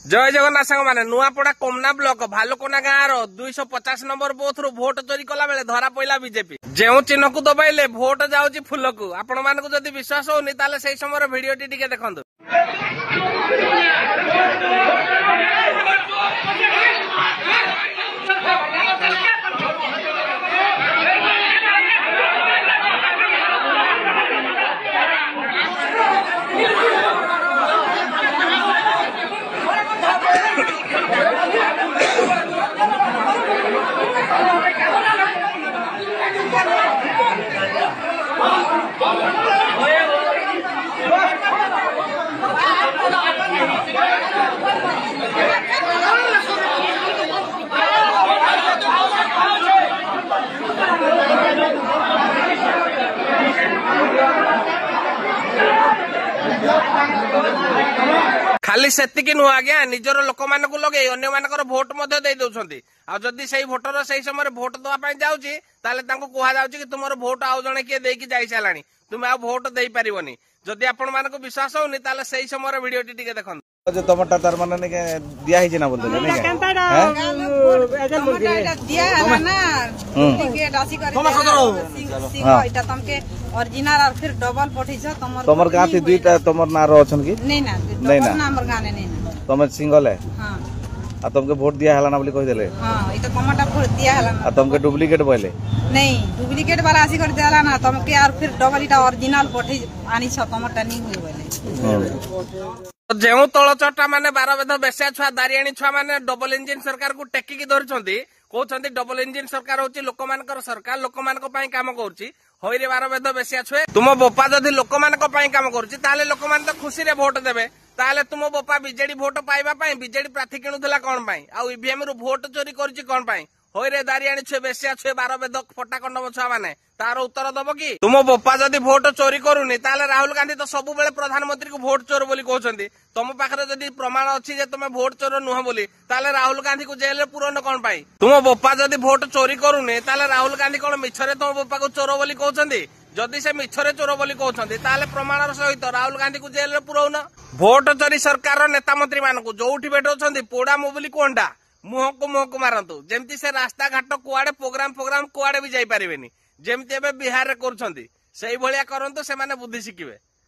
जय जगन्नाथ सांग माने नुआपड़ा कोमना ब्लॉक भालुकोना गाँव 250 नंबर बूथ रु भोट चोरी कला बेले धरा पड़ा बीजेपी जो चिन्ह को दबाइले भोट जाऊँगी फुल को आपण मानक जदि विश्वास होनी ताले से समय भिडियो टी देखु। खाली सेतिकी नुह आज्ञा निजर लोक मान लगे अन्य मानकर भोट दे दौरान आदि से भोटर से समय भोट दवाई जाऊँगी कह कि तुम भोट आउ जड़े किए देकी जाई सारा तुम आ भोट दे पारबनी जदि आपण मानक विश्वास होनी ताले से समय वीडियो टी देखो। जो टमाटर तार माने दिया ही ना बोलते नहीं क्या दिया है ना टिकट आसी कर हां एटा तुमके ओरिजिनल और फिर डबल पठी छ तमर गां थी दुईटा तमर ना रो छन की नहीं ना नंबर गां नहीं ना तमर सिंगल है हां आ तुमके वोट दिया हला ना बोली कहि देले हां ई तो टमाटर वोट दिया हला ना आ तुमके डुप्लीकेट बोले नहीं डुप्लीकेट वाला आसी कर देला ना तुमके और फिर डबल इटा ओरिजिनल पठी आनी छ टमाटर नहीं हुई बोले जो तल चटा माने 12 बेध बेसिया छुआ दारियाणी छुआ माने डबल इंजिन सरकार को टेकिकी धरछंती कहते डबल इंजिन सरकार होची लोक मानकर सरकार लोक मानक पई काम करूची होइरे 12 बेध बेसिया छुए तुम बोपा जदि लोक मानक पई काम करूची ताले लोक मान तो खुशी रे वोट देबे ताले तुम बोपा बीजेडी भोट पाइबा पई बीजेडी प्रार्थी किणुथला कोन पई आ ईवीएम रु भोट चोरी करची कोन पई होइरे दारियाणी छुए बेसिया छुए 12 बेध फटा कंडम छुआ माने तार उत्तर दब कि तुम बोपा जदि भोट चोरी करूनी ताले राहुल गांधी तो सब बेले प्रधानमंत्री को भोट चोर बोली कहते तुम पाखे जदि प्रमाण अच्छी जे तुम भोट चोर नुह बोली ताले राहुल गांधी को जेल पूरण कौन पाई तुम बोपा जदि भोट चोरी करूनी ताले राहुल गांधी कौन मिछरे तुम बोपा को चोर बोली कहते जदि से मिछरे चोर बोली कहते ताले प्रमाण सहित राहुल गांधी को जेल पुराउन भोट चोरी सरकार नेता मंत्री मान जोठी बैठे पोड़ा मोबिली कोंडा मुह को मारतु जमती से रास्ता घाट कुआड़े प्रोग्राम कुआड़े भी जाई पारिबेनी जेमती एबे बिहार रे करूछंती सेही भलिया करंतु से माने बुद्धि शिखिबे।